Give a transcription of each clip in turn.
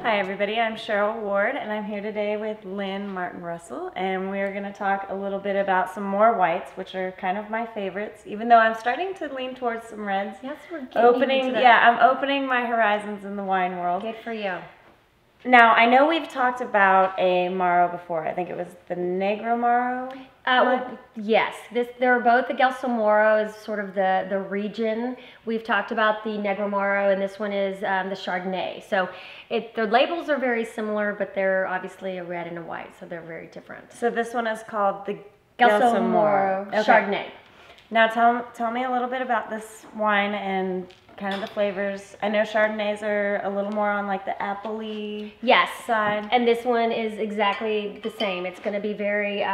Hi everybody, I'm Cheryl Ward and I'm here today with Lynne Martin Russell, and we're going to talk a little bit about some more whites, which are kind of my favorites, even though I'm starting to lean towards some reds. Yes, we're getting into that. Yeah, I'm opening my horizons in the wine world. Good for you. Now, I know we've talked about a Moro before. I think it was the Negro Moro. Yes, they're both the Gelso Moro is sort of the region. We've talked about the Negro Moro, and this one is the Chardonnay. So the labels are very similar, but they're obviously a red and a white, so they're very different. So this one is called the Gelso Moro Chardonnay. Now tell me a little bit about this wine and kind of the flavors. I know Chardonnays are a little more on like the appley side. And this one is exactly the same. It's going to be very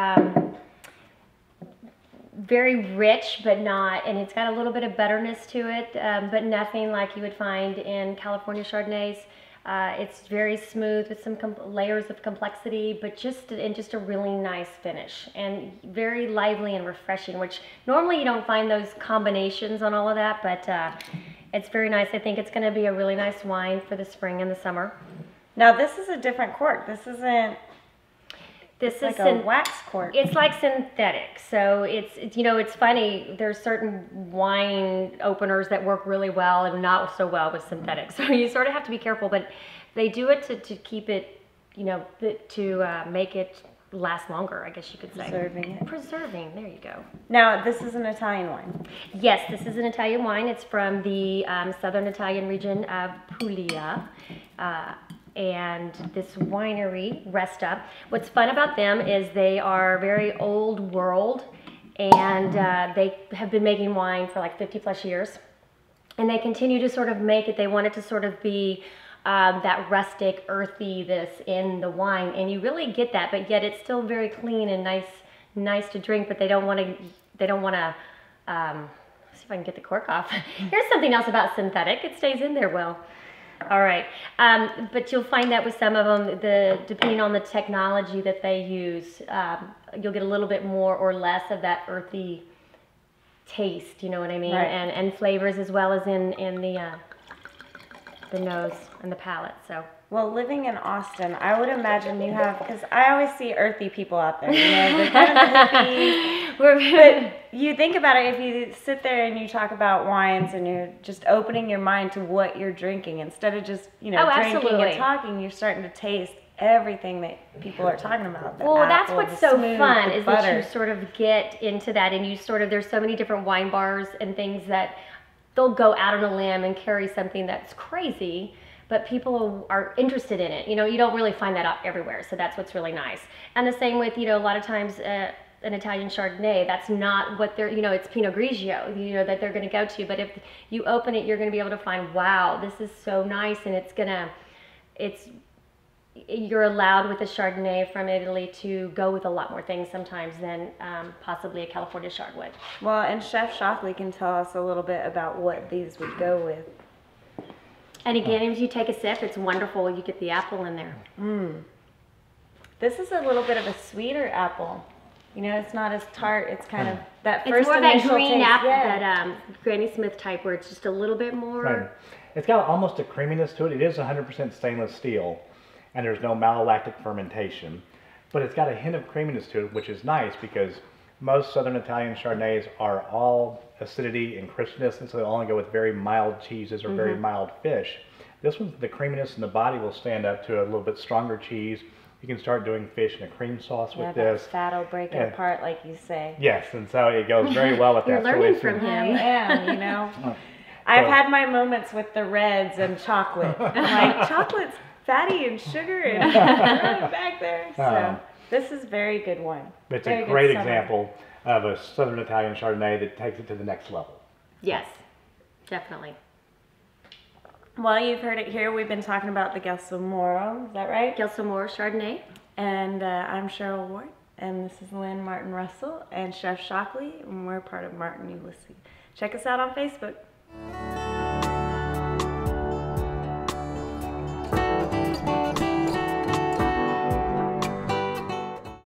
very rich, but not, and it's got a little bit of bitterness to it, but nothing like you would find in California Chardonnays. It's very smooth with some layers of complexity, but just a really nice finish, and very lively and refreshing, which normally you don't find those combinations on all of that, but it's very nice. I think it's going to be a really nice wine for the spring and the summer. Now this is a different cork. This isn't. This is like a wax cork. It's like synthetic. So it's you know, it's funny. There's certain wine openers that work really well and not so well with synthetic. So you sort of have to be careful. But they do it to keep it, you know, to make it last longer, I guess you could say. Preserving it. Preserving. There you go. Now this is an Italian wine. Yes, this is an Italian wine. It's from the southern Italian region of Puglia. And this winery, Resta. What's fun about them is they are very old world, and they have been making wine for like 50 plus years. And they continue to sort of make it, they want it to sort of be that rustic, earthy this in the wine, and you really get that, but yet it's still very clean and nice to drink, but they don't want to, see if I can get the cork off. Here's something else about synthetic, it stays in there well. All right, but you'll find that with some of them, depending on the technology that they use, you'll get a little bit more or less of that earthy taste, you know what I mean? Right. And flavors as well as in the nose and the palate. So. Well, living in Austin, I would imagine you have, because I always see earthy people out there, you know, they're kind of the hippies. But you think about it, if you sit there and you talk about wines and you're just opening your mind to what you're drinking, instead of just, you know, drinking and talking, you're starting to taste everything that people are talking about. Well, that's what's so fun, is that you sort of get into that, and you sort of, there's so many different wine bars and things that they'll go out on a limb and carry something that's crazy, but people are interested in it. You know, you don't really find that out everywhere, so that's what's really nice. And the same with, you know, a lot of times an Italian Chardonnay, that's not what they're, you know, it's Pinot Grigio, you know, that they're going to go to. But if you open it, you're going to be able to find, wow, this is so nice, and you're allowed with a Chardonnay from Italy to go with a lot more things sometimes than possibly a California Chard would. Well, and Chef Shockley can tell us a little bit about what these would go with. And again, if you take a sip, it's wonderful. You get the apple in there. This is a little bit of a sweeter apple. You know, it's not as tart. It's kind of that first initial taste. It's more that green taste. apple, that Granny Smith type, where it's just a little bit more. Right. It's got almost a creaminess to it. It is 100% stainless steel, and there's no malolactic fermentation. But it's got a hint of creaminess to it, which is nice because most Southern Italian Chardonnays are all acidity and crispness, and so they'll only go with very mild cheeses or very mild fish. This one, the creaminess in the body will stand up to a little bit stronger cheese. You can start doing fish in a cream sauce with this. That fat will break it apart, like you say. Yes, and so it goes very well with that. You're learning from him. I am, you know. I've had my moments with the reds and chocolate. I'm like, chocolate's fatty and sugar and throw it back there. So this is very good wine. It's a great example of a Southern Italian Chardonnay that takes it to the next level. Yes, definitely. Well, you've heard it here. We've been talking about the Gelso Moro. Is that right? Gelso Moro Chardonnay. And I'm Cheryl Ward, and this is Lynne Martin Russell and Chef Shockley, and we're part of Martin Ulisse. Check us out on Facebook.